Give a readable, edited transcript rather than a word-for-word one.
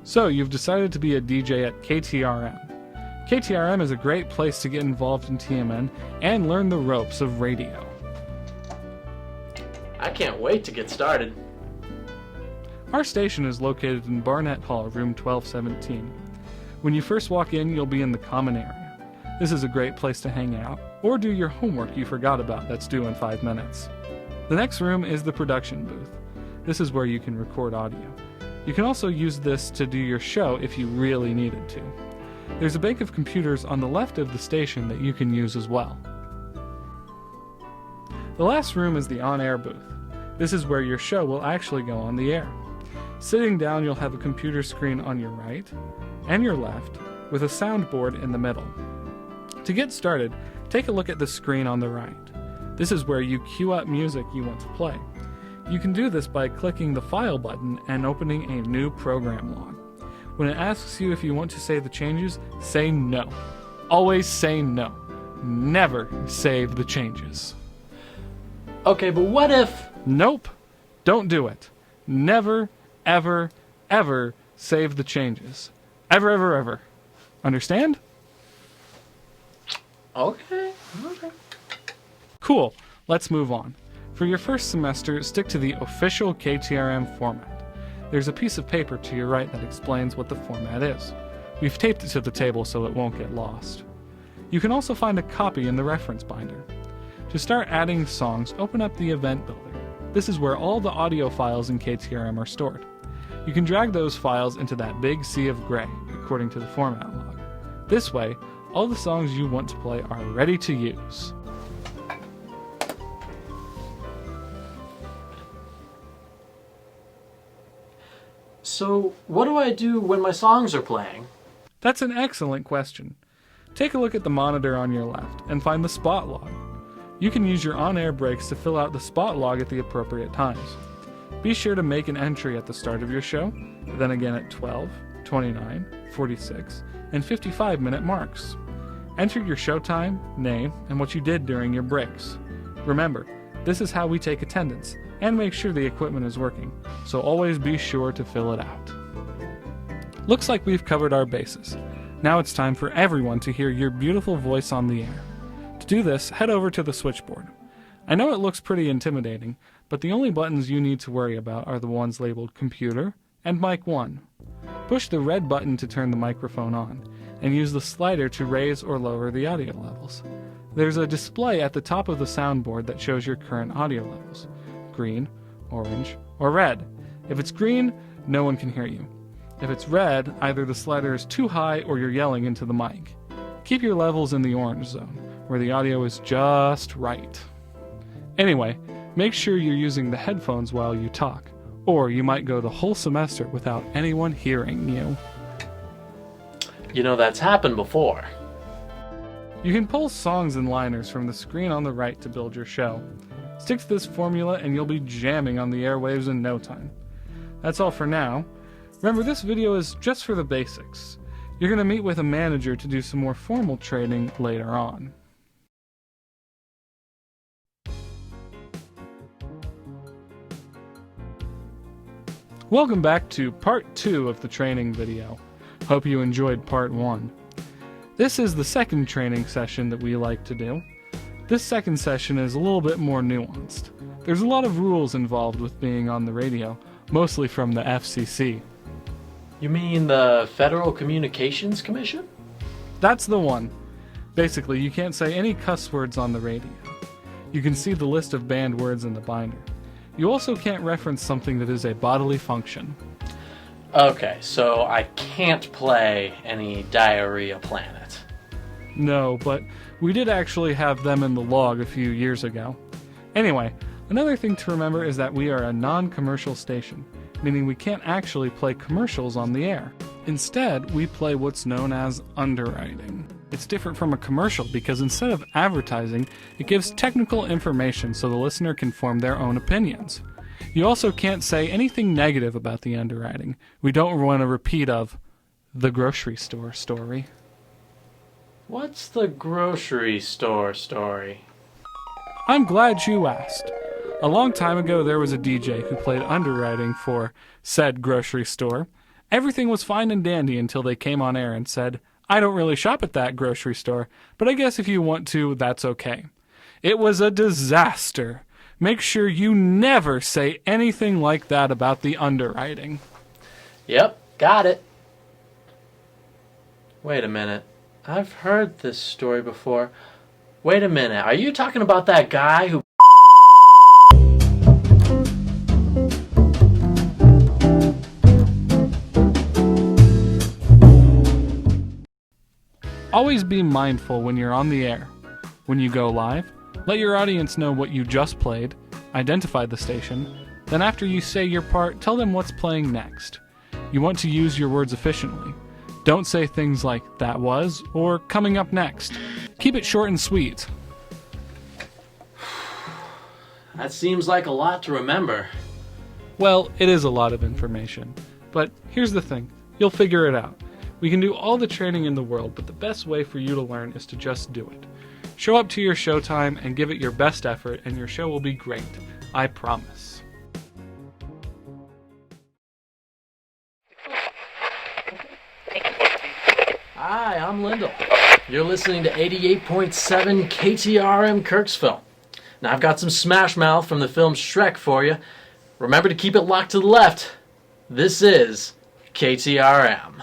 So, you've decided to be a DJ at KTRM. KTRM is a great place to get involved in TMN and learn the ropes of radio. I can't wait to get started. Our station is located in Barnett Hall, room 1217. When you first walk in, you'll be in the common area. This is a great place to hang out, or do your homework you forgot about that's due in 5 minutes. The next room is the production booth. This is where you can record audio. You can also use this to do your show if you really needed to. There's a bank of computers on the left of the station that you can use as well. The last room is the on-air booth. This is where your show will actually go on the air. Sitting down, you'll have a computer screen on your right and your left with a soundboard in the middle. To get started, take a look at the screen on the right. This is where you queue up music you want to play. You can do this by clicking the File button and opening a new program log. When it asks you if you want to save the changes, say no. Always say no. Never save the changes. Okay, but what if... Nope. Don't do it. Never, ever, ever save the changes. Ever, ever, ever. Understand? Okay. Cool. Let's move on. For your first semester, stick to the official KTRM format. There's a piece of paper to your right that explains what the format is. We've taped it to the table so it won't get lost. You can also find a copy in the reference binder. To start adding songs, open up the event builder. This is where all the audio files in KTRM are stored. You can drag those files into that big sea of gray, according to the format log. This way, all the songs you want to play are ready to use. So, what do I do when my songs are playing? That's an excellent question. Take a look at the monitor on your left and find the spot log. You can use your on-air breaks to fill out the spot log at the appropriate times. Be sure to make an entry at the start of your show, then again at 12, 29, 46, and 55-minute marks. Enter your show time, name, and what you did during your breaks. Remember, this is how we take attendance and make sure the equipment is working, so always be sure to fill it out. Looks like we've covered our bases. Now it's time for everyone to hear your beautiful voice on the air. To do this, head over to the switchboard. I know it looks pretty intimidating, but the only buttons you need to worry about are the ones labeled Computer and Mic 1. Push the red button to turn the microphone on, and use the slider to raise or lower the audio levels. There's a display at the top of the soundboard that shows your current audio levels: green, orange, or red. If it's green, no one can hear you. If it's red, either the slider is too high or you're yelling into the mic. Keep your levels in the orange zone, where the audio is just right. Anyway, make sure you're using the headphones while you talk, or you might go the whole semester without anyone hearing you. You know, that's happened before. You can pull songs and liners from the screen on the right to build your show. Stick to this formula and you'll be jamming on the airwaves in no time. That's all for now. Remember, this video is just for the basics. You're going to meet with a manager to do some more formal training later on. Welcome back to part 2 of the training video. Hope you enjoyed part 1. This is the second training session that we like to do. This second session is a little bit more nuanced. There's a lot of rules involved with being on the radio, mostly from the FCC. You mean the Federal Communications Commission? That's the one. Basically, you can't say any cuss words on the radio. You can see the list of banned words in the binder. You also can't reference something that is a bodily function. Okay, so I can't play any Diarrhea Planet. No, but we did actually have them in the log a few years ago. Anyway, another thing to remember is that we are a non-commercial station, meaning we can't actually play commercials on the air. Instead, we play what's known as underwriting. It's different from a commercial because instead of advertising, it gives technical information so the listener can form their own opinions. You also can't say anything negative about the underwriting. We don't want a repeat of the grocery store story. What's the grocery store story? I'm glad you asked. A long time ago, there was a DJ who played underwriting for said grocery store, Everything was fine and dandy until they came on air and said, "I don't really shop at that grocery store, but I guess if you want to, that's okay." It was a disaster. Make sure you never say anything like that about the underwriting. Yep, got it. Wait a minute. I've heard this story before. Wait a minute. Are you talking about that guy who... Always be mindful when you're on the air. When you go live, let your audience know what you just played, identify the station, then after you say your part, tell them what's playing next. You want to use your words efficiently. Don't say things like, "that was," or "coming up next." Keep it short and sweet. That seems like a lot to remember. Well, it is a lot of information. But here's the thing, you'll figure it out. We can do all the training in the world, but the best way for you to learn is to just do it. Show up to your showtime and give it your best effort, and your show will be great. I promise. Hi, I'm Lyndall. You're listening to 88.7 KTRM Kirksville. Now I've got some Smash Mouth from the film Shrek for you. Remember to keep it locked to the left. This is KTRM.